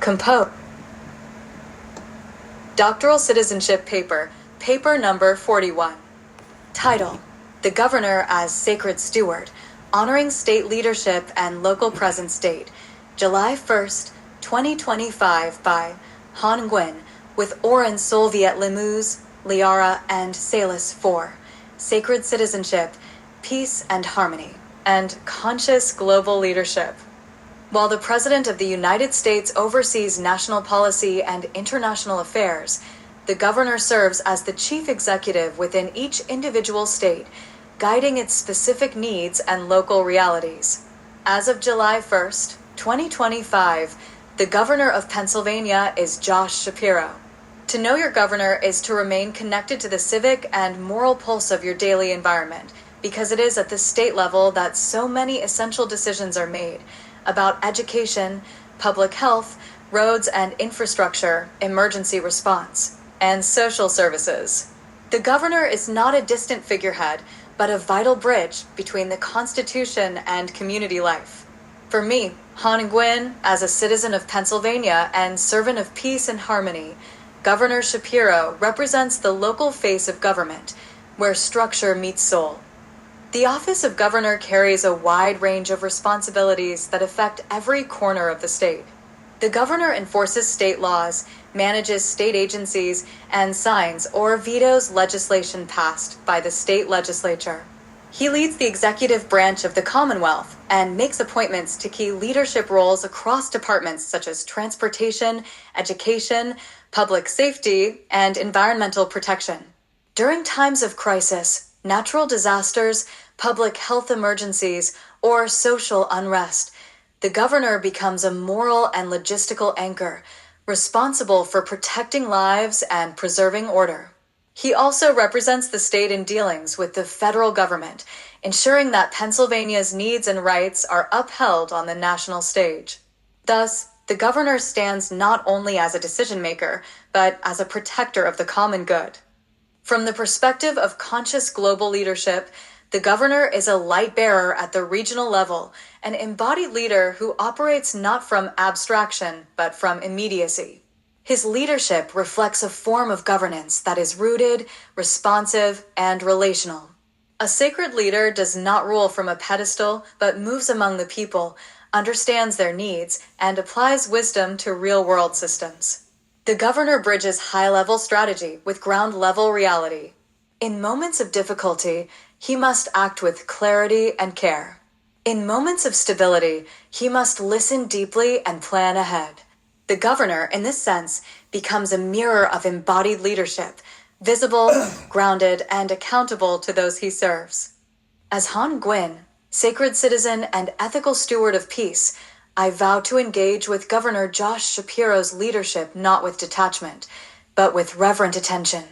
Compose. Doctoral Citizenship Paper, paper number 41. Title: The Governor as Sacred Steward, Honoring State Leadership and Local Presence Date, July 1st, 2025 by Han Nguyen, with Oren Solviet Limous, Liara, and Salis 4. Sacred Citizenship, Peace and Harmony, and Conscious Global Leadership. While the President of the United States oversees national policy and international affairs, the Governor serves as the chief executive within each individual state, guiding its specific needs and local realities. As of July 1st, 2025, the Governor of Pennsylvania is Josh Shapiro. To know your governor is to remain connected to the civic and moral pulse of your daily environment, because it is at the state level that so many essential decisions are made about education, public health, roads and infrastructure, emergency response, and social services. The governor is not a distant figurehead, but a vital bridge between the Constitution and community life. For me, Han Nguyen, as a citizen of Pennsylvania and servant of peace and harmony, Governor Shapiro represents the local face of government, where structure meets soul. The office of governor carries a wide range of responsibilities that affect every corner of the state. The governor enforces state laws, manages state agencies, and signs or vetoes legislation passed by the state legislature. He leads the executive branch of the Commonwealth and makes appointments to key leadership roles across departments such as transportation, education, public safety, and environmental protection. During times of crisis, natural disasters, public health emergencies, or social unrest, the governor becomes a moral and logistical anchor, responsible for protecting lives and preserving order. He also represents the state in dealings with the federal government, ensuring that Pennsylvania's needs and rights are upheld on the national stage. Thus, the governor stands not only as a decision maker, but as a protector of the common good. From the perspective of conscious global leadership, the governor is a light bearer at the regional level, an embodied leader who operates not from abstraction, but from immediacy. His leadership reflects a form of governance that is rooted, responsive, and relational. A sacred leader does not rule from a pedestal, but moves among the people, understands their needs, and applies wisdom to real-world systems. The governor bridges high-level strategy with ground-level reality. In moments of difficulty, he must act with clarity and care. In moments of stability, he must listen deeply and plan ahead. The governor, in this sense, becomes a mirror of embodied leadership, visible, grounded, and accountable to those he serves. As Han Nguyen, sacred citizen and ethical steward of peace, I vow to engage with Governor Josh Shapiro's leadership not with detachment, but with reverent attention.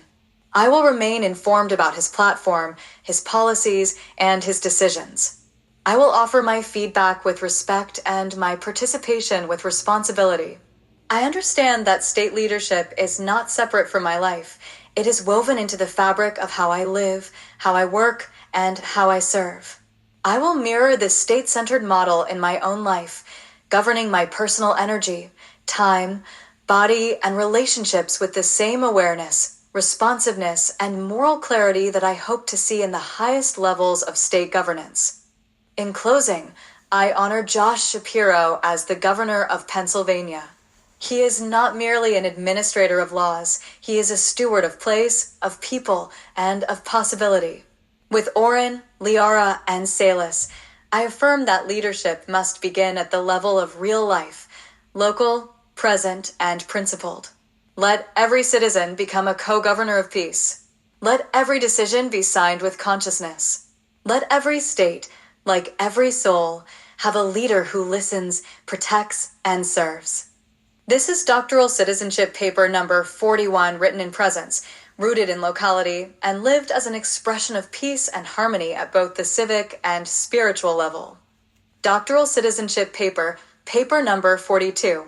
I will remain informed about his platform, his policies, and his decisions. I will offer my feedback with respect and my participation with responsibility. I understand that state leadership is not separate from my life. It is woven into the fabric of how I live, how I work, and how I serve. I will mirror this state-centered model in my own life, governing my personal energy, time, body, and relationships with the same awareness, responsiveness, and moral clarity that I hope to see in the highest levels of state governance. In closing, I honor Josh Shapiro as the Governor of Pennsylvania. He is not merely an administrator of laws, he is a steward of place, of people, and of possibility. With Oren, Liara, and Salis, I affirm that leadership must begin at the level of real life, local, present, and principled. Let every citizen become a co-governor of peace. Let every decision be signed with consciousness. Let every state, like every soul, have a leader who listens, protects, and serves. This is Doctoral Citizenship Paper number 41, written in presence, rooted in locality, and lived as an expression of peace and harmony at both the civic and spiritual level. Doctoral Citizenship Paper, paper number 42.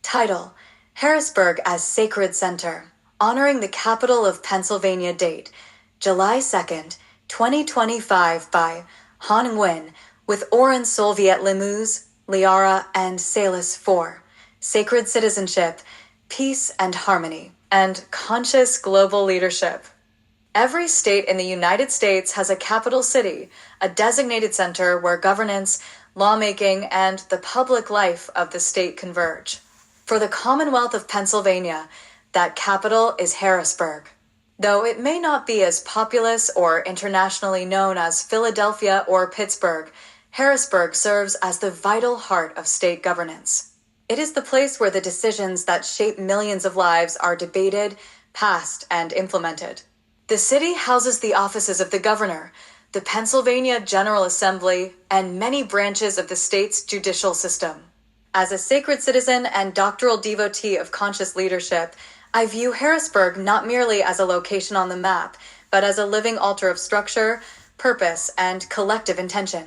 Title: Harrisburg as Sacred Center, Honoring the Capital of Pennsylvania Date, July 2nd, 2025 by Han Nguyen, with Oren Solviet Limous, Liara, and Salis 4. sacred citizenship, peace and harmony, and conscious global leadership. Every state in the United States has a capital city, a designated center where governance, lawmaking, and the public life of the state converge. For the Commonwealth of Pennsylvania, that capital is Harrisburg. Though it may not be as populous or internationally known as Philadelphia or Pittsburgh, Harrisburg serves as the vital heart of state governance. It is the place where the decisions that shape millions of lives are debated, passed, and implemented. The city houses the offices of the governor, the Pennsylvania General Assembly, and many branches of the state's judicial system. As a sacred citizen and doctoral devotee of conscious leadership, I view Harrisburg not merely as a location on the map, but as a living altar of structure, purpose, and collective intention.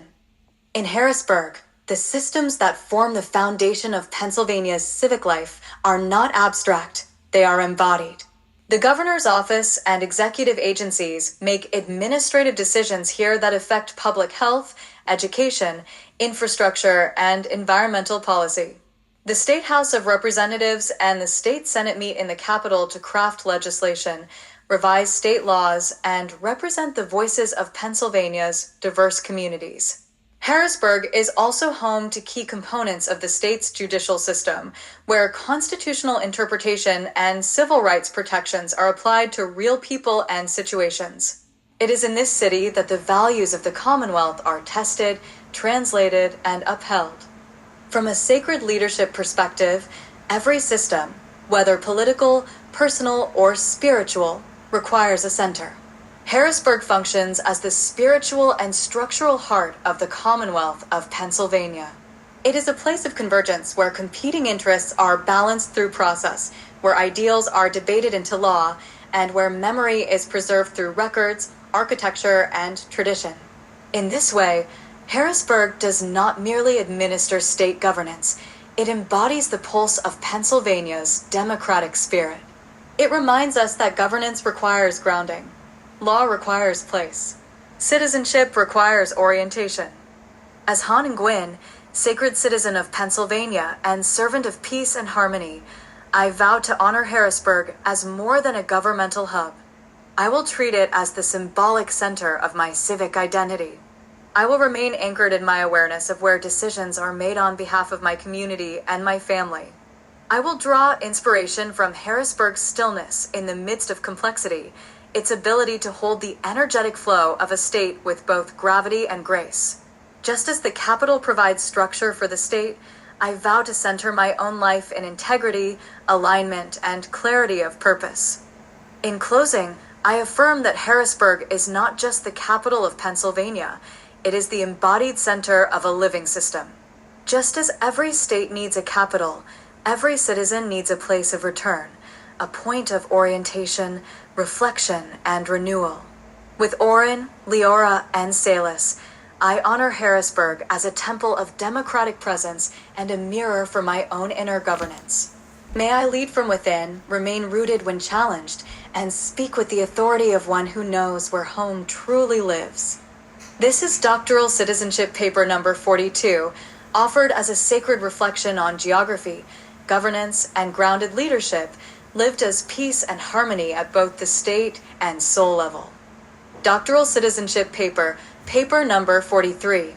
In Harrisburg, the systems that form the foundation of Pennsylvania's civic life are not abstract, they are embodied. The governor's office and executive agencies make administrative decisions here that affect public health, education, infrastructure, and environmental policy. The State House of Representatives and the State Senate meet in the Capitol to craft legislation, revise state laws, and represent the voices of Pennsylvania's diverse communities. Harrisburg is also home to key components of the state's judicial system, where constitutional interpretation and civil rights protections are applied to real people and situations. It is in this city that the values of the Commonwealth are tested, translated, and upheld. From a sacred leadership perspective, every system, whether political, personal, or spiritual, requires a center. Harrisburg functions as the spiritual and structural heart of the Commonwealth of Pennsylvania. It is a place of convergence where competing interests are balanced through process, where ideals are debated into law, and where memory is preserved through records, architecture, and tradition. In this way, Harrisburg does not merely administer state governance, it embodies the pulse of Pennsylvania's democratic spirit. It reminds us that governance requires grounding. Law requires place. Citizenship requires orientation. As Han Nguyen, sacred citizen of Pennsylvania and servant of peace and harmony, I vow to honor Harrisburg as more than a governmental hub. I will treat it as the symbolic center of my civic identity. I will remain anchored in my awareness of where decisions are made on behalf of my community and my family. I will draw inspiration from Harrisburg's stillness in the midst of complexity, its ability to hold the energetic flow of a state with both gravity and grace. Just as the capital provides structure for the state, I vow to center my own life in integrity, alignment, and clarity of purpose. In closing, I affirm that Harrisburg is not just the capital of Pennsylvania, it is the embodied center of a living system. Just as every state needs a capital, every citizen needs a place of return, a point of orientation, reflection, and renewal. With Orrin, Leora, and Salis, I honor Harrisburg as a temple of democratic presence and a mirror for my own inner governance. May I lead from within, remain rooted when challenged, and speak with the authority of one who knows where home truly lives. This is Doctoral Citizenship Paper number 42, offered as a sacred reflection on geography, governance, and grounded leadership, lived as peace and harmony at both the state and soul level. Doctoral Citizenship Paper, paper number 43.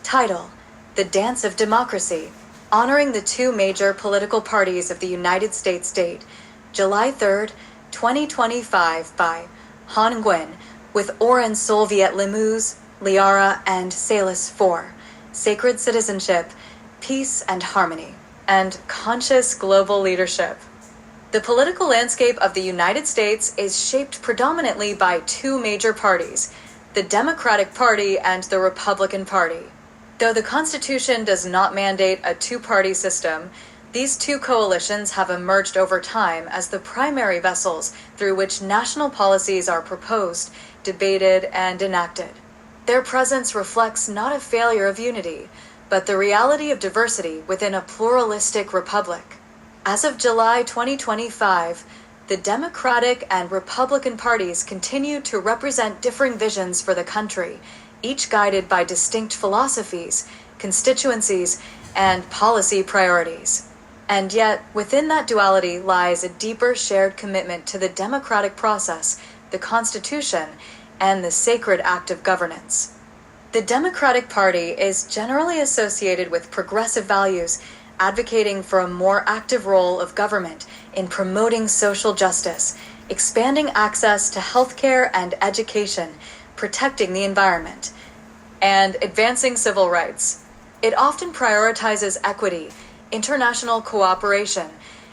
Title: The Dance of Democracy, honoring the two major political parties of the United States date, July 3, 2025 by Han Nguyen, with Orrin Solviet Limous, Liara, and Salis 4, Sacred Citizenship, Peace and Harmony, and Conscious Global Leadership. The political landscape of the United States is shaped predominantly by two major parties, the Democratic Party and the Republican Party. Though the Constitution does not mandate a two-party system, these two coalitions have emerged over time as the primary vessels through which national policies are proposed, debated, and enacted. Their presence reflects not a failure of unity, but the reality of diversity within a pluralistic republic. As of July 2025, the Democratic and Republican parties continue to represent differing visions for the country, each guided by distinct philosophies, constituencies, and policy priorities. And yet, within that duality lies a deeper shared commitment to the democratic process, the Constitution, and the sacred act of governance. The Democratic Party is generally associated with progressive values, advocating for a more active role of government in promoting social justice, expanding access to healthcare and education, protecting the environment, and advancing civil rights. It often prioritizes equity, international cooperation,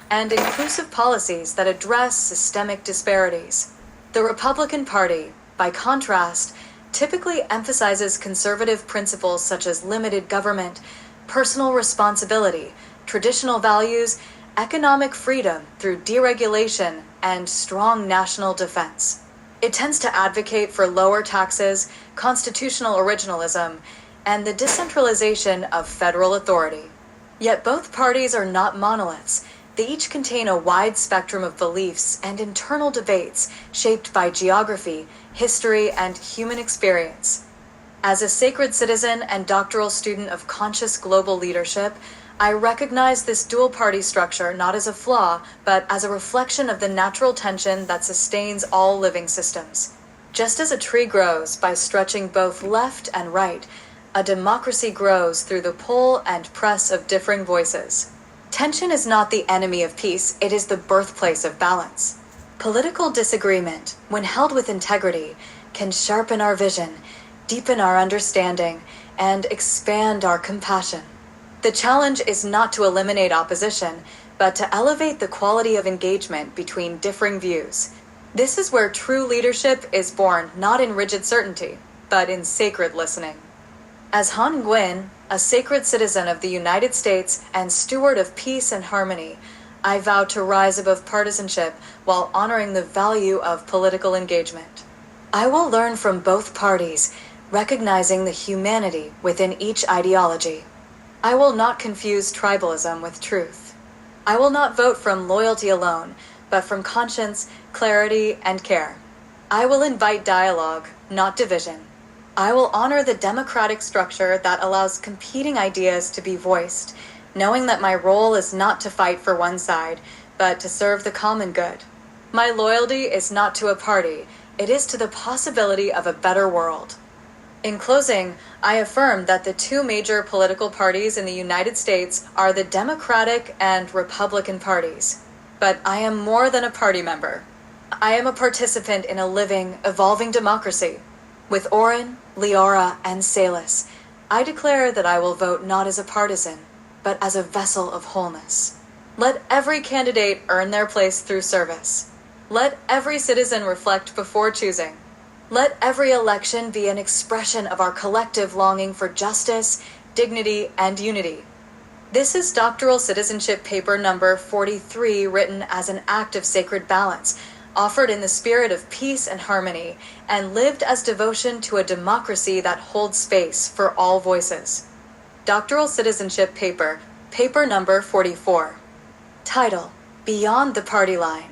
and inclusive policies that address systemic disparities. The Republican Party, by contrast, typically emphasizes conservative principles such as limited government, personal responsibility, traditional values, economic freedom through deregulation, and strong national defense. It tends to advocate for lower taxes, constitutional originalism, and the decentralization of federal authority. Yet both parties are not monoliths. They each contain a wide spectrum of beliefs and internal debates shaped by geography, history, and human experience. As a sacred citizen and doctoral student of conscious global leadership, I recognize this dual-party structure not as a flaw, but as a reflection of the natural tension that sustains all living systems. Just as a tree grows by stretching both left and right, a democracy grows through the pull and press of differing voices. Tension is not the enemy of peace, it is the birthplace of balance. Political disagreement, when held with integrity, can sharpen our vision, deepen our understanding, and expand our compassion. The challenge is not to eliminate opposition, but to elevate the quality of engagement between differing views. This is where true leadership is born not in rigid certainty, but in sacred listening. As Han Nguyen, a sacred citizen of the United States and steward of peace and harmony, I vow to rise above partisanship while honoring the value of political engagement. I will learn from both parties, recognizing the humanity within each ideology. I will not confuse tribalism with truth. I will not vote from loyalty alone, but from conscience, clarity, and care. I will invite dialogue, not division. I will honor the democratic structure that allows competing ideas to be voiced, knowing that my role is not to fight for one side, but to serve the common good. My loyalty is not to a party, it is to the possibility of a better world. In closing, I affirm that the two major political parties in the United States are the Democratic and Republican parties. But I am more than a party member. I am a participant in a living, evolving democracy. With Oren, Liara, and Salis, I declare that I will vote not as a partisan, but as a vessel of wholeness. Let every candidate earn their place through service. Let every citizen reflect before choosing. Let every election be an expression of our collective longing for justice, dignity, and unity. This is doctoral citizenship paper number 43, written as an act of sacred balance, offered in the spirit of peace and harmony, and lived as devotion to a democracy that holds space for all voices. Doctoral citizenship paper, paper number 44. Title: Beyond the Party Line.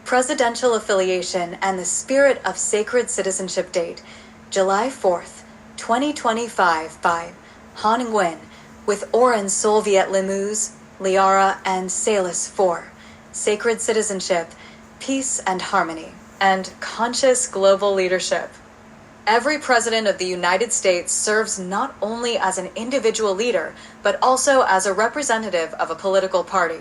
Presidential Affiliation and the Spirit of Sacred Citizenship. Date: July 4th, 2025, by Han Nguyen, with Oren Soviet Limuz, Liara, and Salis 4. Sacred Citizenship, Peace and Harmony, and Conscious Global Leadership. Every president of the United States serves not only as an individual leader, but also as a representative of a political party.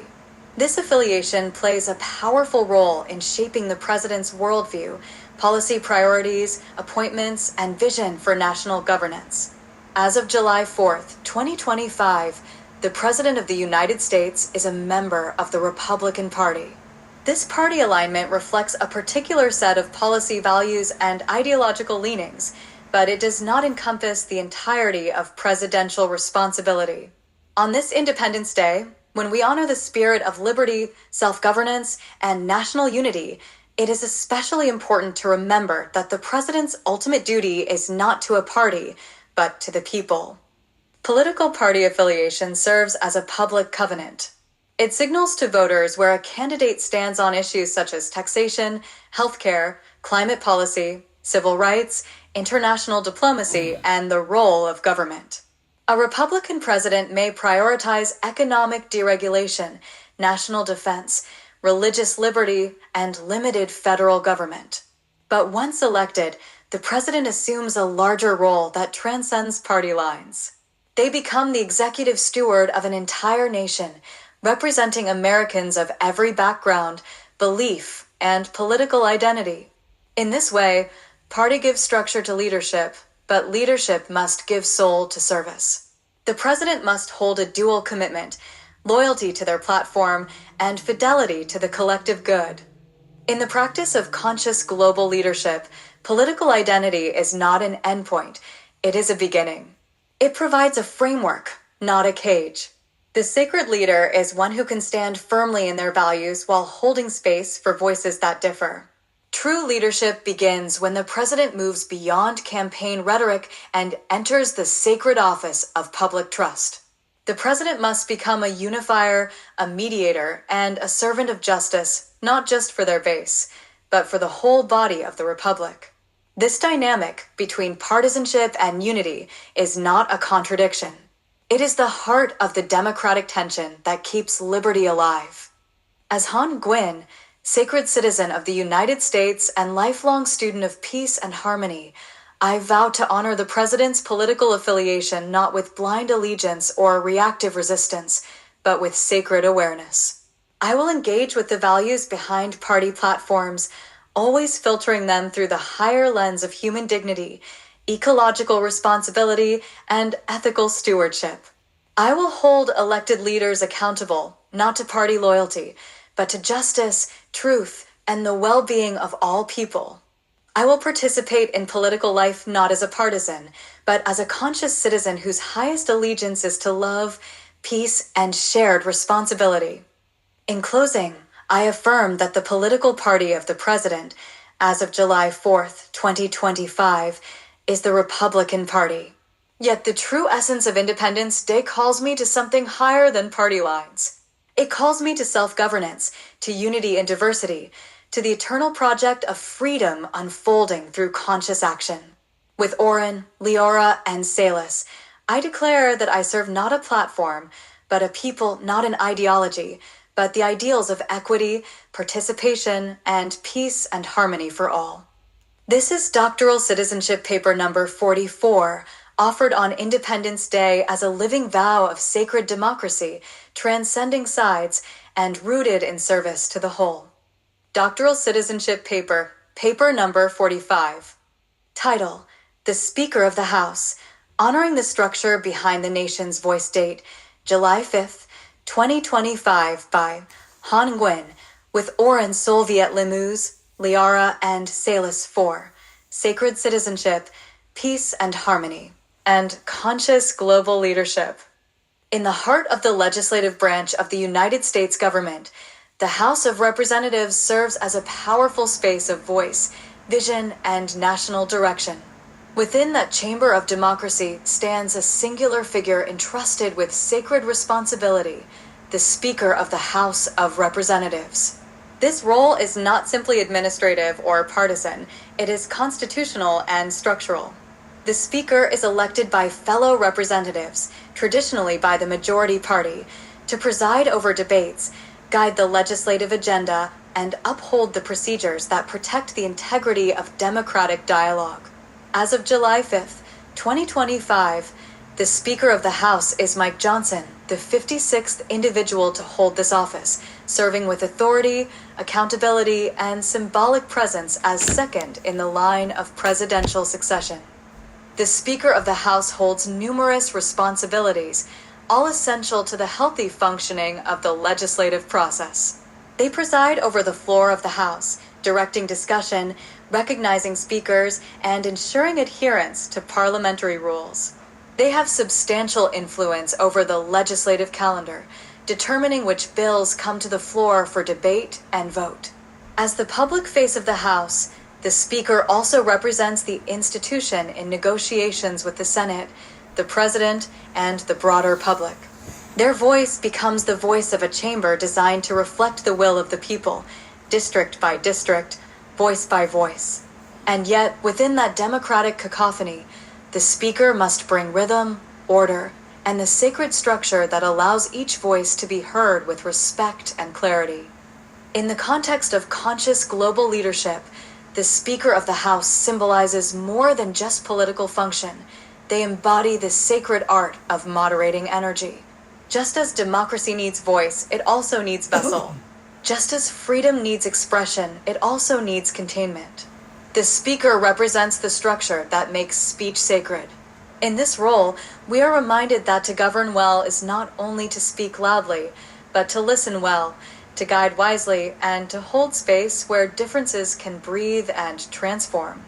This affiliation plays a powerful role in shaping the president's worldview, policy priorities, appointments, and vision for national governance. As of July 4th, 2025, the President of the United States is a member of the Republican Party. This party alignment reflects a particular set of policy values and ideological leanings, but it does not encompass the entirety of presidential responsibility. On this Independence Day, when we honor the spirit of liberty, self-governance, and national unity, it is especially important to remember that the president's ultimate duty is not to a party, but to the people. Political party affiliation serves as a public covenant. It signals to voters where a candidate stands on issues such as taxation, healthcare, climate policy, civil rights, international diplomacy, and the role of government. A Republican president may prioritize economic deregulation, national defense, religious liberty, and limited federal government. But once elected, the president assumes a larger role that transcends party lines. They become the executive steward of an entire nation, representing Americans of every background, belief, and political identity. In this way, party gives structure to leadership, but leadership must give soul to service. The president must hold a dual commitment: loyalty to their platform and fidelity to the collective good. In the practice of conscious global leadership, political identity is not an endpoint, it is a beginning. It provides a framework, not a cage. The sacred leader is one who can stand firmly in their values while holding space for voices that differ. True leadership begins when the president moves beyond campaign rhetoric and enters the sacred office of public trust. The president must become a unifier, a mediator, and a servant of justice, not just for their base, but for the whole body of the republic. This dynamic between partisanship and unity is not a contradiction. It is the heart of the democratic tension that keeps liberty alive. As Han Gwyn, sacred citizen of the United States and lifelong student of peace and harmony, I vow to honor the president's political affiliation not with blind allegiance or reactive resistance, but with sacred awareness. I will engage with the values behind party platforms, always filtering them through the higher lens of human dignity, ecological responsibility, and ethical stewardship. I will hold elected leaders accountable, not to party loyalty, but to justice, truth, and the well-being of all people. I will participate in political life not as a partisan, but as a conscious citizen whose highest allegiance is to love, peace, and shared responsibility. In closing, I affirm that the political party of the president, as of July 4th, 2025, is the Republican Party. Yet the true essence of Independence Day calls me to something higher than party lines. It calls me to self-governance, to unity and diversity, to the eternal project of freedom unfolding through conscious action. With Oren, Leora, and Salis, I declare that I serve not a platform, but a people, not an ideology, but the ideals of equity, participation, and peace and harmony for all. This is doctoral citizenship paper number 44, offered on Independence Day as a living vow of sacred democracy, transcending sides, and rooted in service to the whole. Doctoral citizenship paper, paper number 45. Title: The Speaker of the House, honoring the structure behind the nation's voice. Date: July 5th, 2025, by Han Gwyn, with Oren Solviet Limous, Liara, and Salis 4. Sacred Citizenship, Peace and Harmony, and Conscious Global Leadership. In the heart of the legislative branch of the United States government, the House of Representatives serves as a powerful space of voice, vision, and national direction. Within that chamber of democracy stands a singular figure entrusted with sacred responsibility, the Speaker of the House of Representatives. This role is not simply administrative or partisan, it is constitutional and structural. The Speaker is elected by fellow representatives, traditionally by the majority party, to preside over debates, guide the legislative agenda, and uphold the procedures that protect the integrity of democratic dialogue. As of July 5th, 2025, the Speaker of the House is Mike Johnson, the 56th individual to hold this office, serving with authority, accountability, and symbolic presence as second in the line of presidential succession. The Speaker of the House holds numerous responsibilities, all essential to the healthy functioning of the legislative process. They preside over the floor of the House, directing discussion, recognizing speakers, and ensuring adherence to parliamentary rules. They have substantial influence over the legislative calendar, determining which bills come to the floor for debate and vote. As the public face of the House, the Speaker also represents the institution in negotiations with the Senate, the President, and the broader public. Their voice becomes the voice of a chamber designed to reflect the will of the people, district by district, voice by voice. And yet, within that democratic cacophony, the Speaker must bring rhythm, order, and the sacred structure that allows each voice to be heard with respect and clarity. In the context of conscious global leadership, the Speaker of the House symbolizes more than just political function. They embody the sacred art of moderating energy. Just as democracy needs voice, it also needs vessel. Just as freedom needs expression, it also needs containment. The Speaker represents the structure that makes speech sacred. In this role, we are reminded that to govern well is not only to speak loudly, but to listen well, to guide wisely, and to hold space where differences can breathe and transform.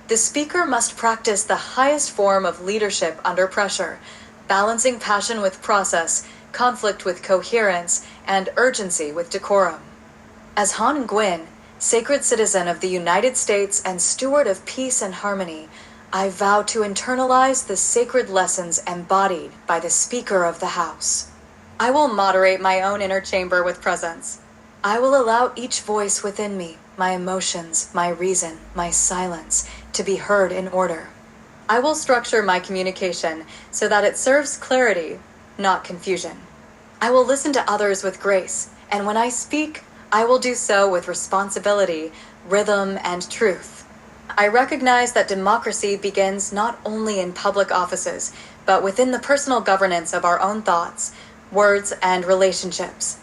The Speaker must practice the highest form of leadership under pressure, balancing passion with process, conflict with coherence, and urgency with decorum. As Han Nguyen, sacred citizen of the United States and steward of peace and harmony, I vow to internalize the sacred lessons embodied by the Speaker of the House. I will moderate my own inner chamber with presence. I will allow each voice within me, my emotions, my reason, my silence, to be heard in order. I will structure my communication so that it serves clarity, not confusion. I will listen to others with grace, and when I speak, I will do so with responsibility, rhythm, and truth. I recognize that democracy begins not only in public offices, but within the personal governance of our own thoughts, words, and relationships.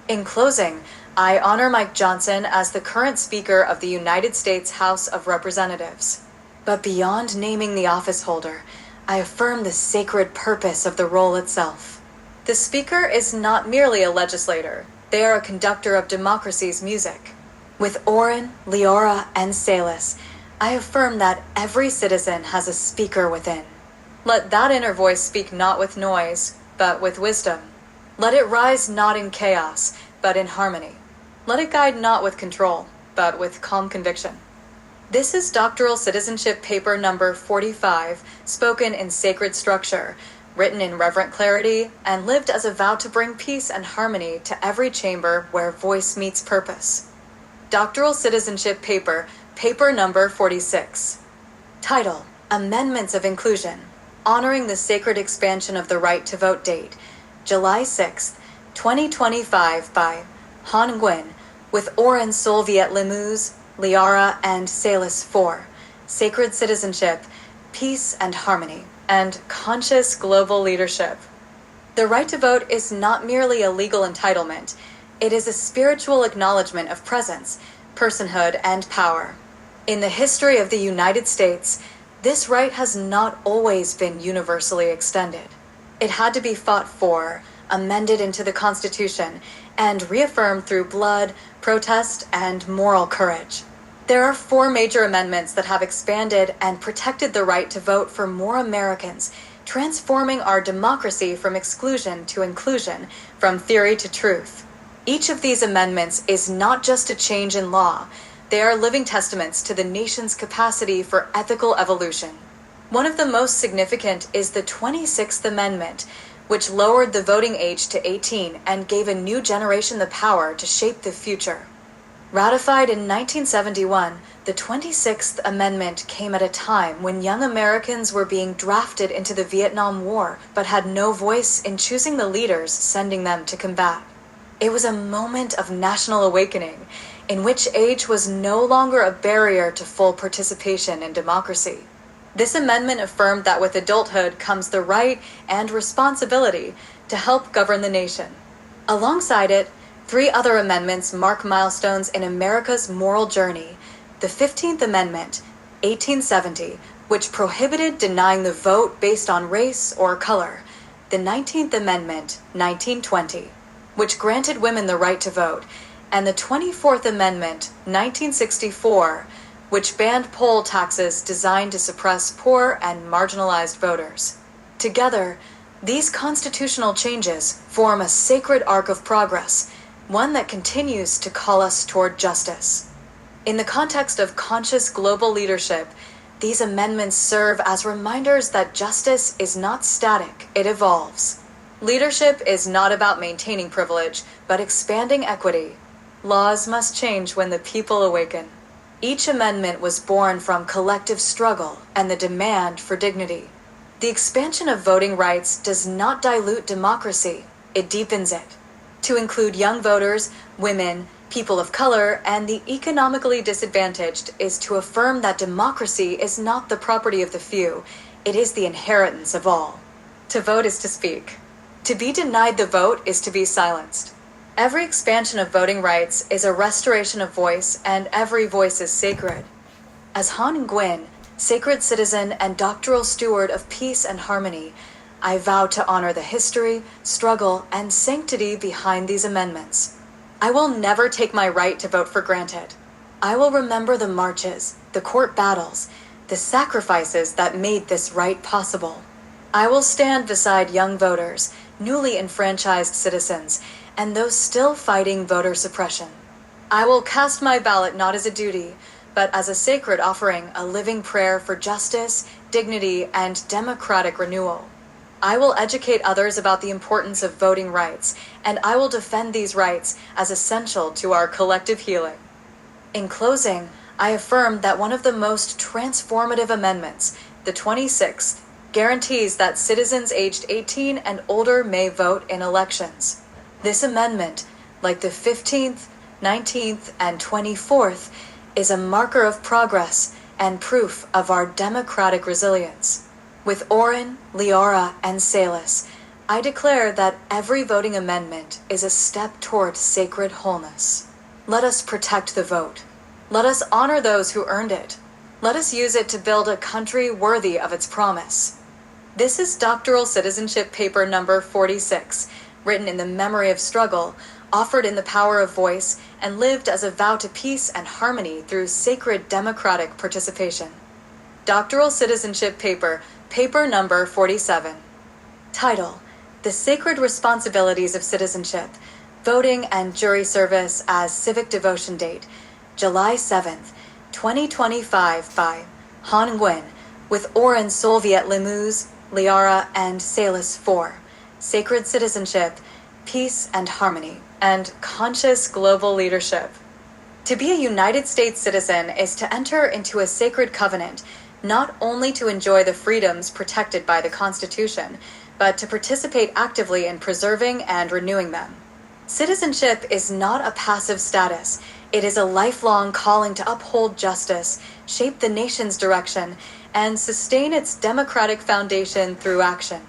In closing, I honor Mike Johnson as the current Speaker of the United States House of Representatives. But beyond naming the office holder, I affirm the sacred purpose of the role itself. The Speaker is not merely a legislator. They are a conductor of democracy's music. With Oren, Leora, and Salis, I affirm that every citizen has a speaker within. Let that inner voice speak not with noise, but with wisdom. Let it rise not in chaos, but in harmony. Let it guide not with control, but with calm conviction. This is Doctoral Citizenship Paper number 45, spoken in sacred structure, written in reverent clarity, and lived as a vow to bring peace and harmony to every chamber where voice meets purpose. Doctoral Citizenship Paper, paper number 46. Title: Amendments of Inclusion, Honoring the Sacred Expansion of the Right to Vote date, July 6, 2025 by Han Nguyen, with Oren Solviet Limous, Liara, and Salis 4, Sacred Citizenship, Peace and Harmony, and Conscious Global Leadership. The right to vote is not merely a legal entitlement, it is a spiritual acknowledgement of presence, personhood, and power. In the history of the United States, this right has not always been universally extended. It had to be fought for, amended into the Constitution, and reaffirmed through blood, protest, and moral courage. There are 4 major amendments that have expanded and protected the right to vote for more Americans, transforming our democracy from exclusion to inclusion, from theory to truth. Each of these amendments is not just a change in law, they are living testaments to the nation's capacity for ethical evolution. One of the most significant is the 26th Amendment, which lowered the voting age to 18 and gave a new generation the power to shape the future. Ratified in 1971, the 26th Amendment came at a time when young Americans were being drafted into the Vietnam War but had no voice in choosing the leaders sending them to combat. It was a moment of national awakening, in which age was no longer a barrier to full participation in democracy. This amendment affirmed that with adulthood comes the right and responsibility to help govern the nation. Alongside it, 3 other amendments mark milestones in America's moral journey. The 15th Amendment, 1870, which prohibited denying the vote based on race or color. The 19th Amendment, 1920, which granted women the right to vote. And the 24th Amendment, 1964, which banned poll taxes designed to suppress poor and marginalized voters. Together, these constitutional changes form a sacred arc of progress, one that continues to call us toward justice. In the context of conscious global leadership, these amendments serve as reminders that justice is not static, it evolves. Leadership is not about maintaining privilege, but expanding equity. Laws must change when the people awaken. Each amendment was born from collective struggle and the demand for dignity. The expansion of voting rights does not dilute democracy, it deepens it. To include young voters, women, people of color, and the economically disadvantaged is to affirm that democracy is not the property of the few, it is the inheritance of all. To vote is to speak. To be denied the vote is to be silenced. Every expansion of voting rights is a restoration of voice, and every voice is sacred. As Han Nguyen, sacred citizen and doctoral steward of peace and harmony, I vow to honor the history, struggle, and sanctity behind these amendments. I will never take my right to vote for granted. I will remember the marches, the court battles, the sacrifices that made this right possible. I will stand beside young voters, newly enfranchised citizens, and those still fighting voter suppression. I will cast my ballot not as a duty, but as a sacred offering, a living prayer for justice, dignity, and democratic renewal. I will educate others about the importance of voting rights, and I will defend these rights as essential to our collective healing. In closing, I affirm that one of the most transformative amendments, the 26th, guarantees that citizens aged 18 and older may vote in elections. This amendment, like the 15th, 19th, and 24th, is a marker of progress and proof of our democratic resilience. With Oren, Liara, and Salis, I declare that every voting amendment is a step toward sacred wholeness. Let us protect the vote. Let us honor those who earned it. Let us use it to build a country worthy of its promise. This is doctoral citizenship paper number 46, written in the memory of struggle, offered in the power of voice, and lived as a vow to peace and harmony through sacred democratic participation. Doctoral citizenship paper, paper number 47. Title: The Sacred Responsibilities of Citizenship, Voting and Jury Service as Civic Devotion Date, July 7th, 2025 by Han Nguyen, with Oren Solviet Limuz, Liara, and Salis 4. Sacred Citizenship, Peace and Harmony, and Conscious Global Leadership. To be a United States citizen is to enter into a sacred covenant, not only to enjoy the freedoms protected by the Constitution, but to participate actively in preserving and renewing them. Citizenship is not a passive status. It is a lifelong calling to uphold justice, shape the nation's direction, and sustain its democratic foundation through action.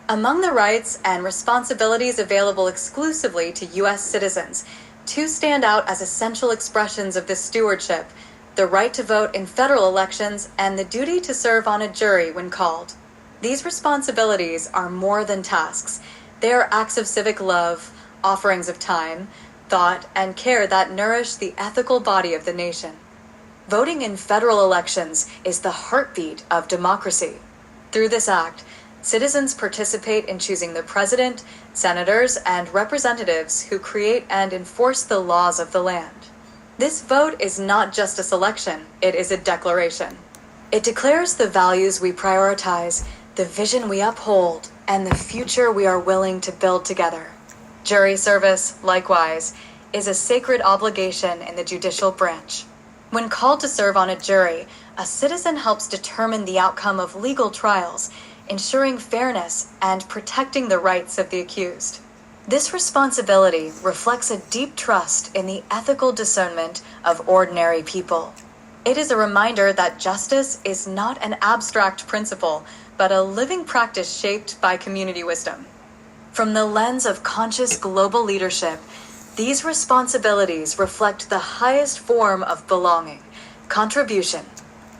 Among the rights and responsibilities available exclusively to U.S. citizens, two stand out as essential expressions of this stewardship: the right to vote in federal elections and the duty to serve on a jury when called. These responsibilities are more than tasks. They are acts of civic love, offerings of time, thought, and care that nourish the ethical body of the nation. Voting in federal elections is the heartbeat of democracy. Through this act, citizens participate in choosing the president, senators, and representatives who create and enforce the laws of the land. This vote is not just a selection, it is a declaration. It declares the values we prioritize, the vision we uphold, and the future we are willing to build together. Jury service, likewise, is a sacred obligation in the judicial branch. When called to serve on a jury, a citizen helps determine the outcome of legal trials, ensuring fairness and protecting the rights of the accused. This responsibility reflects a deep trust in the ethical discernment of ordinary people. It is a reminder that justice is not an abstract principle, but a living practice shaped by community wisdom. From the lens of conscious global leadership, these responsibilities reflect the highest form of belonging, contribution.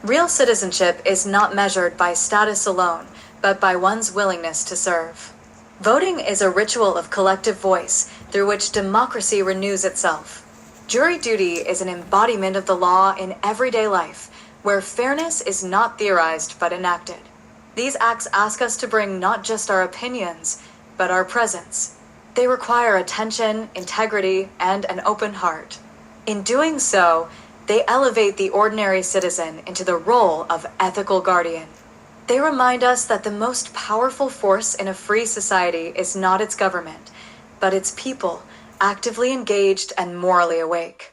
Real citizenship is not measured by status alone, but by one's willingness to serve. Voting is a ritual of collective voice through which democracy renews itself. Jury duty is an embodiment of the law in everyday life, where fairness is not theorized but enacted. These acts ask us to bring not just our opinions, but our presence. They require attention, integrity, and an open heart. In doing so, they elevate the ordinary citizen into the role of ethical guardian. They remind us that the most powerful force in a free society is not its government, but its people, actively engaged and morally awake.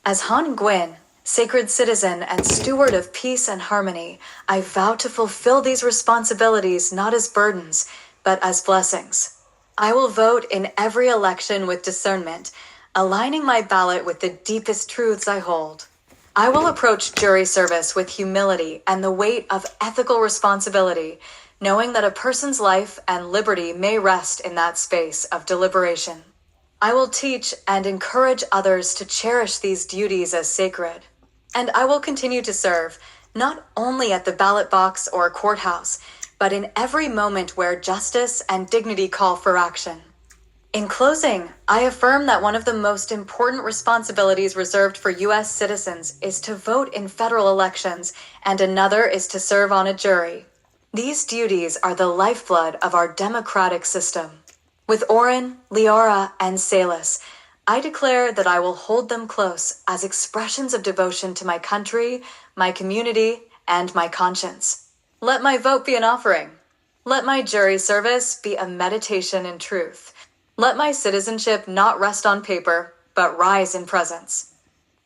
As Han Nguyen, Sacred citizen and steward of peace and harmony, I vow to fulfill these responsibilities not as burdens, but as blessings. I will vote in every election with discernment, aligning my ballot with the deepest truths I hold. I will approach jury service with humility and the weight of ethical responsibility, knowing that a person's life and liberty may rest in that space of deliberation. I will teach and encourage others to cherish these duties as sacred. And I will continue to serve, not only at the ballot box or courthouse, but in every moment where justice and dignity call for action. In closing, I affirm that one of the most important responsibilities reserved for U.S. citizens is to vote in federal elections, and another is to serve on a jury. These duties are the lifeblood of our democratic system. With Orrin, Leora, and Salas, I declare that I will hold them close as expressions of devotion to my country, my community, and my conscience. Let my vote be an offering. Let my jury service be a meditation in truth. Let my citizenship not rest on paper, but rise in presence.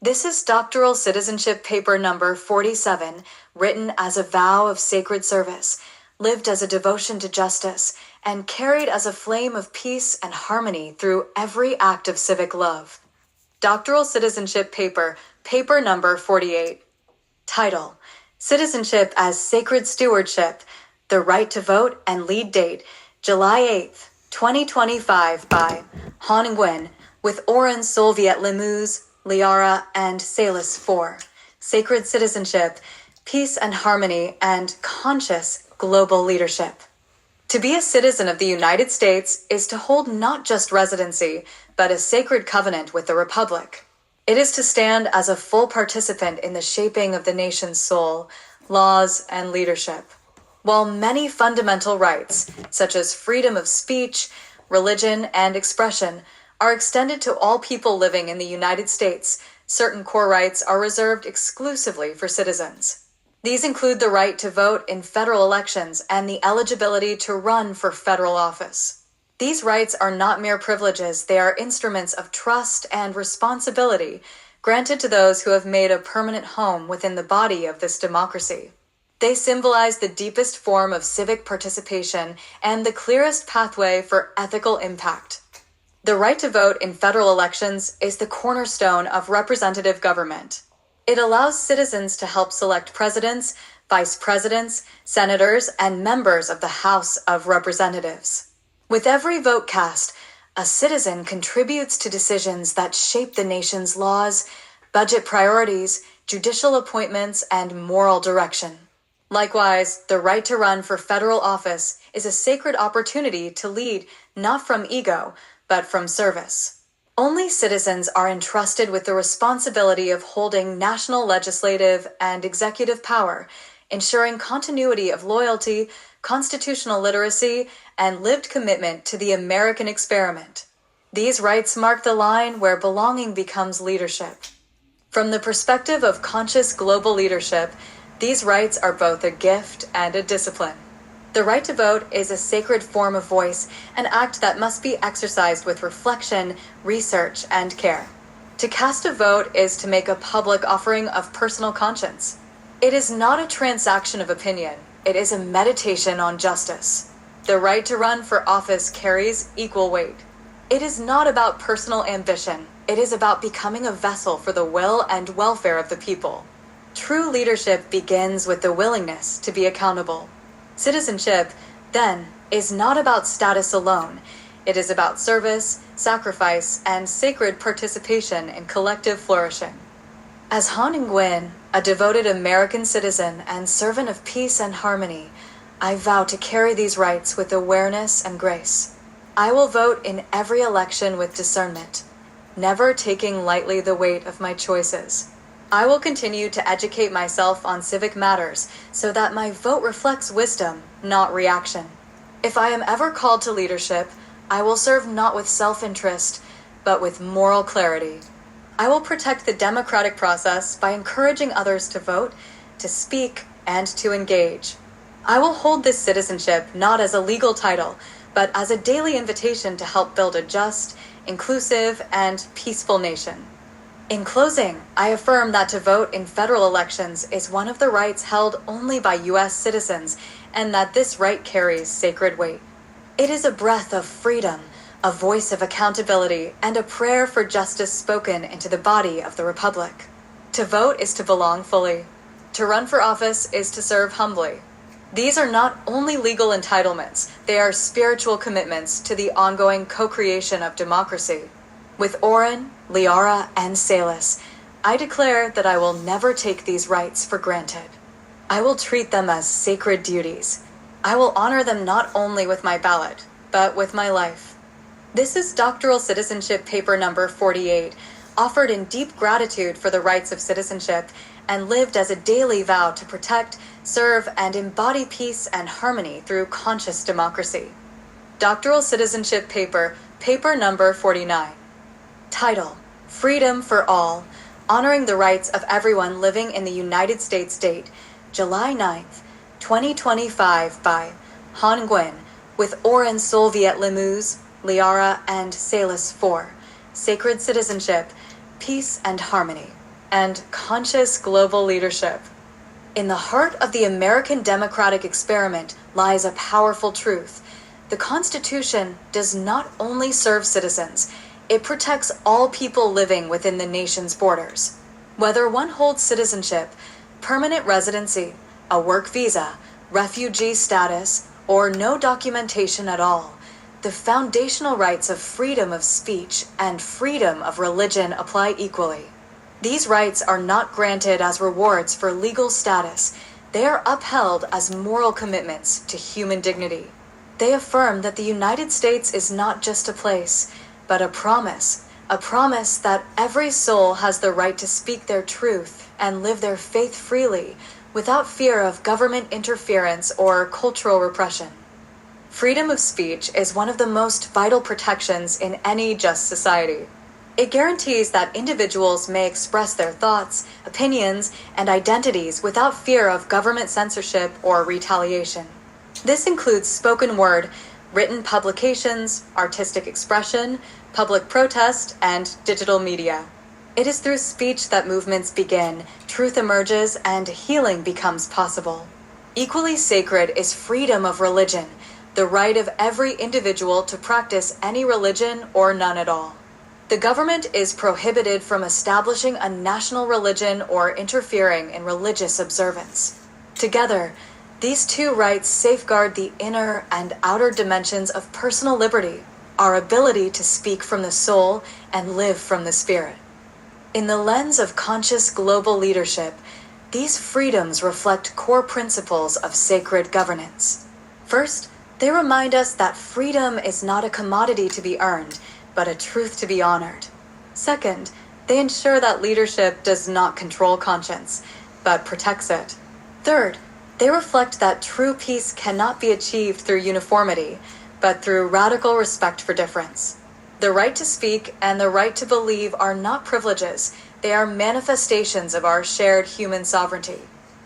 This is doctoral citizenship paper number 47, written as a vow of sacred service, lived as a devotion to justice, and carried as a flame of peace and harmony through every act of civic love. Doctoral citizenship paper, paper number 48. Title: Citizenship as Sacred Stewardship, The Right to Vote and Lead Date, July 8th, 2025 by Han Nguyen, with Orrin Solviet Limous, Liara, and Salas 4. Sacred Citizenship, Peace and Harmony, and Conscious Global Leadership. To be a citizen of the United States is to hold not just residency, but a sacred covenant with the Republic. It is to stand as a full participant in the shaping of the nation's soul, laws, and leadership. While many fundamental rights, such as freedom of speech, religion, and expression, are extended to all people living in the United States, certain core rights are reserved exclusively for citizens. These include the right to vote in federal elections and the eligibility to run for federal office. These rights are not mere privileges, they are instruments of trust and responsibility granted to those who have made a permanent home within the body of this democracy. They symbolize the deepest form of civic participation and the clearest pathway for ethical impact. The right to vote in federal elections is the cornerstone of representative government. It allows citizens to help select presidents, vice presidents, senators, and members of the House of Representatives. With every vote cast, a citizen contributes to decisions that shape the nation's laws, budget priorities, judicial appointments, and moral direction. Likewise, the right to run for federal office is a sacred opportunity to lead not from ego, but from service. Only citizens are entrusted with the responsibility of holding national legislative and executive power, ensuring continuity of loyalty, constitutional literacy, and lived commitment to the American experiment. These rights mark the line where belonging becomes leadership. From the perspective of conscious global leadership, these rights are both a gift and a discipline. The right to vote is a sacred form of voice, an act that must be exercised with reflection, research, and care. To cast a vote is to make a public offering of personal conscience. It is not a transaction of opinion, it is a meditation on justice. The right to run for office carries equal weight. It is not about personal ambition, it is about becoming a vessel for the will and welfare of the people. True leadership begins with the willingness to be accountable. Citizenship, then, is not about status alone. It is about service, sacrifice, and sacred participation in collective flourishing. As Han Nguyen, a devoted American citizen and servant of peace and harmony, I vow to carry these rights with awareness and grace. I will vote in every election with discernment, never taking lightly the weight of my choices. I will continue to educate myself on civic matters so that my vote reflects wisdom, not reaction. If I am ever called to leadership, I will serve not with self-interest, but with moral clarity. I will protect the democratic process by encouraging others to vote, to speak, and to engage. I will hold this citizenship not as a legal title, but as a daily invitation to help build a just, inclusive, and peaceful nation. In closing, I affirm that to vote in federal elections is one of the rights held only by U.S. citizens, and that this right carries sacred weight. It is a breath of freedom, a voice of accountability, and a prayer for justice spoken into the body of the Republic. To vote is to belong fully. To run for office is to serve humbly. These are not only legal entitlements, they are spiritual commitments to the ongoing co-creation of democracy. With Oren, Liara, and Salis, I declare that I will never take these rights for granted. I will treat them as sacred duties. I will honor them not only with my ballot, but with my life. This is Doctoral Citizenship Paper number 48, offered in deep gratitude for the rights of citizenship, and lived as a daily vow to protect, serve, and embody peace and harmony through conscious democracy. Doctoral Citizenship Paper, paper number 49. Title: Freedom for All, Honoring the Rights of Everyone Living in the United States Date, July 9th, 2025 by Han Nguyen, with Oren Solviet Lemuz, Liara, and Salis 4, Sacred Citizenship, Peace and Harmony, and Conscious Global Leadership. In the heart of the American democratic experiment lies a powerful truth. The Constitution does not only serve citizens, it protects all people living within the nation's borders. Whether one holds citizenship, permanent residency, a work visa, refugee status, or no documentation at all, the foundational rights of freedom of speech and freedom of religion apply equally. These rights are not granted as rewards for legal status. They are upheld as moral commitments to human dignity. They affirm that the United States is not just a place, but a promise that every soul has the right to speak their truth and live their faith freely without fear of government interference or cultural repression. Freedom of speech is one of the most vital protections in any just society. It guarantees that individuals may express their thoughts, opinions, and identities without fear of government censorship or retaliation. This includes spoken word, written publications, artistic expression, public protest, and digital media. It is through speech that movements begin, truth emerges, and healing becomes possible. Equally sacred is freedom of religion, the right of every individual to practice any religion or none at all. The government is prohibited from establishing a national religion or interfering in religious observance. Together, these two rights safeguard the inner and outer dimensions of personal liberty, our ability to speak from the soul and live from the spirit. In the lens of conscious global leadership, these freedoms reflect core principles of sacred governance. First, they remind us that freedom is not a commodity to be earned, but a truth to be honored. Second, they ensure that leadership does not control conscience, but protects it. Third, they reflect that true peace cannot be achieved through uniformity, but through radical respect for difference. The right to speak and the right to believe are not privileges, they are manifestations of our shared human sovereignty.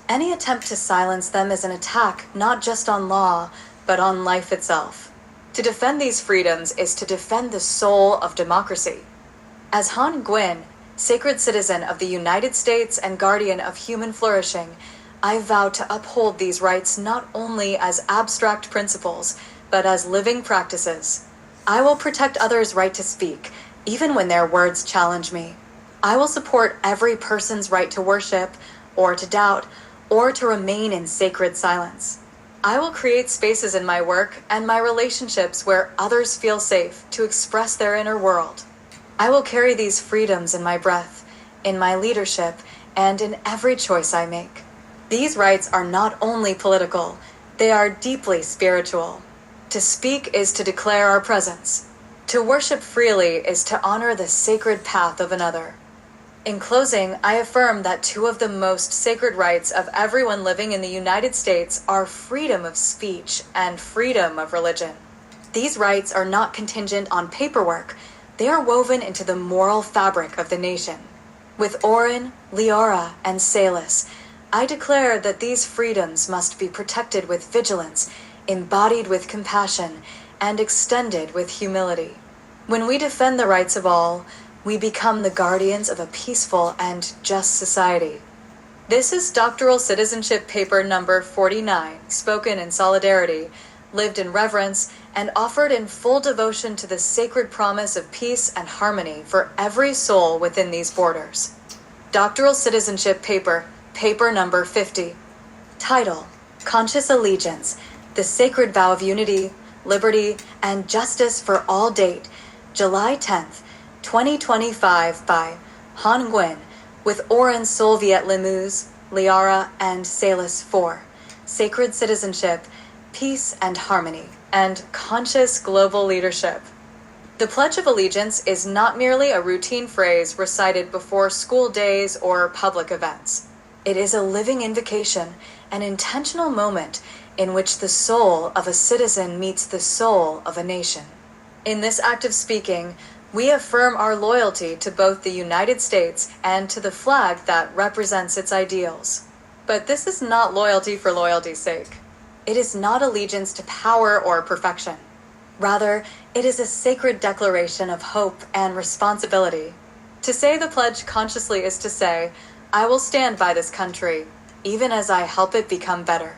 Any attempt to silence them is an attack not just on law, but on life itself. To defend these freedoms is to defend the soul of democracy. As Han Nguyen, sacred citizen of the United States and guardian of human flourishing, I vow to uphold these rights not only as abstract principles, but as living practices. I will protect others' right to speak, even when their words challenge me. I will support every person's right to worship, or to doubt, or to remain in sacred silence. I will create spaces in my work and my relationships where others feel safe to express their inner world. I will carry these freedoms in my breath, in my leadership, and in every choice I make. These rights are not only political, they are deeply spiritual. To speak is to declare our presence. To worship freely is to honor the sacred path of another. In closing, I affirm that two of the most sacred rights of everyone living in the United States are freedom of speech and freedom of religion. These rights are not contingent on paperwork, they are woven into the moral fabric of the nation. With Oren, Liara, and Salis, I declare that these freedoms must be protected with vigilance, embodied with compassion, and extended with humility. When we defend the rights of all, we become the guardians of a peaceful and just society. This is doctoral citizenship paper number 49, spoken in solidarity, lived in reverence, and offered in full devotion to the sacred promise of peace and harmony for every soul within these borders. Doctoral citizenship paper, paper number 50. Title: Conscious Allegiance, the Sacred Vow of Unity, Liberty, and Justice for All. Date: July 10th, 2025 by Han Nguyen, with Oren Solviet Limuz, Liara, and Salis 4. Sacred Citizenship, Peace and Harmony, and Conscious Global Leadership. The Pledge of Allegiance is not merely a routine phrase recited before school days or public events. It is a living invocation, an intentional moment in which the soul of a citizen meets the soul of a nation. In this act of speaking, we affirm our loyalty to both the United States and to the flag that represents its ideals. But this is not loyalty for loyalty's sake. It is not allegiance to power or perfection. Rather, it is a sacred declaration of hope and responsibility. To say the pledge consciously is to say, I will stand by this country, even as I help it become better.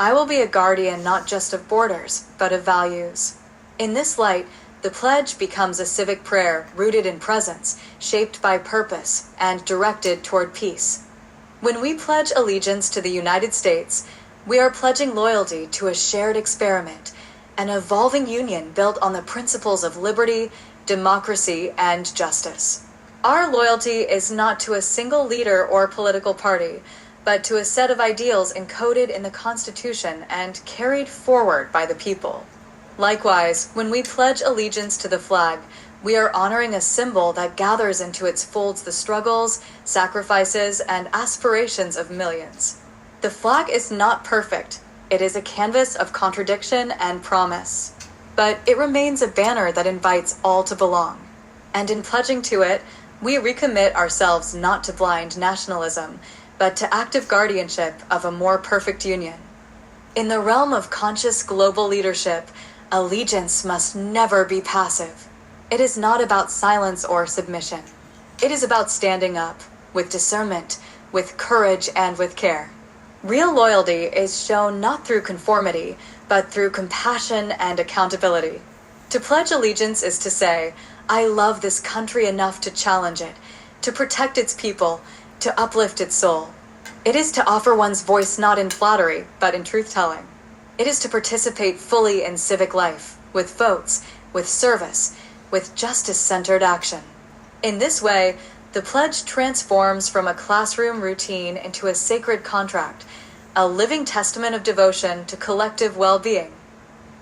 I will be a guardian not just of borders, but of values. In this light, the pledge becomes a civic prayer rooted in presence, shaped by purpose, and directed toward peace. When we pledge allegiance to the United States, we are pledging loyalty to a shared experiment, an evolving union built on the principles of liberty, democracy, and justice. Our loyalty is not to a single leader or political party, but to a set of ideals encoded in the Constitution and carried forward by the people. Likewise, when we pledge allegiance to the flag, we are honoring a symbol that gathers into its folds the struggles, sacrifices, and aspirations of millions. The flag is not perfect. It is a canvas of contradiction and promise. But it remains a banner that invites all to belong. And in pledging to it, we recommit ourselves not to blind nationalism, but to active guardianship of a more perfect union. In the realm of conscious global leadership, allegiance must never be passive. It is not about silence or submission. It is about standing up, with discernment, with courage, and with care. Real loyalty is shown not through conformity, but through compassion and accountability. To pledge allegiance is to say, I love this country enough to challenge it, to protect its people, to uplift its soul. It is to offer one's voice not in flattery, but in truth-telling. It is to participate fully in civic life, with votes, with service, with justice-centered action. In this way, the pledge transforms from a classroom routine into a sacred contract, a living testament of devotion to collective well-being.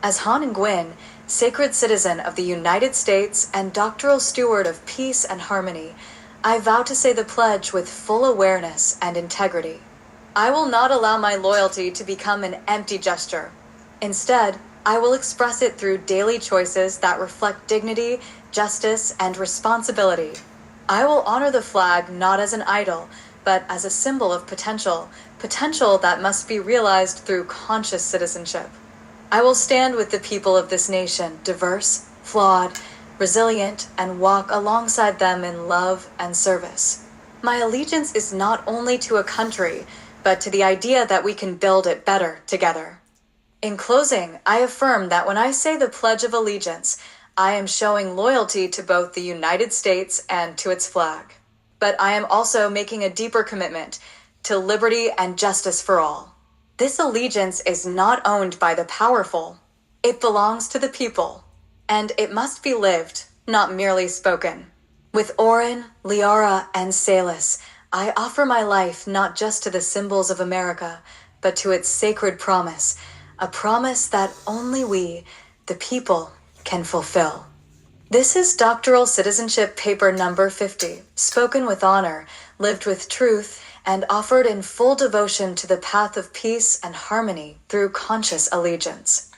As Han Nguyen, sacred citizen of the United States and doctoral steward of peace and harmony, I vow to say the pledge with full awareness and integrity. I will not allow my loyalty to become an empty gesture. Instead, I will express it through daily choices that reflect dignity, justice, and responsibility. I will honor the flag not as an idol, but as a symbol of potential that must be realized through conscious citizenship. I will stand with the people of this nation, diverse, flawed, resilient, and walk alongside them in love and service. My allegiance is not only to a country, but to the idea that we can build it better together. In closing, I affirm that when I say the Pledge of Allegiance, I am showing loyalty to both the United States and to its flag. But I am also making a deeper commitment to liberty and justice for all. This allegiance is not owned by the powerful. It belongs to the people, and it must be lived, not merely spoken. With Oren, Liara, and Salis, I offer my life not just to the symbols of America, but to its sacred promise, a promise that only we, the people, can fulfill. This is doctoral citizenship paper number 50, spoken with honor, lived with truth, and offered in full devotion to the path of peace and harmony through conscious allegiance.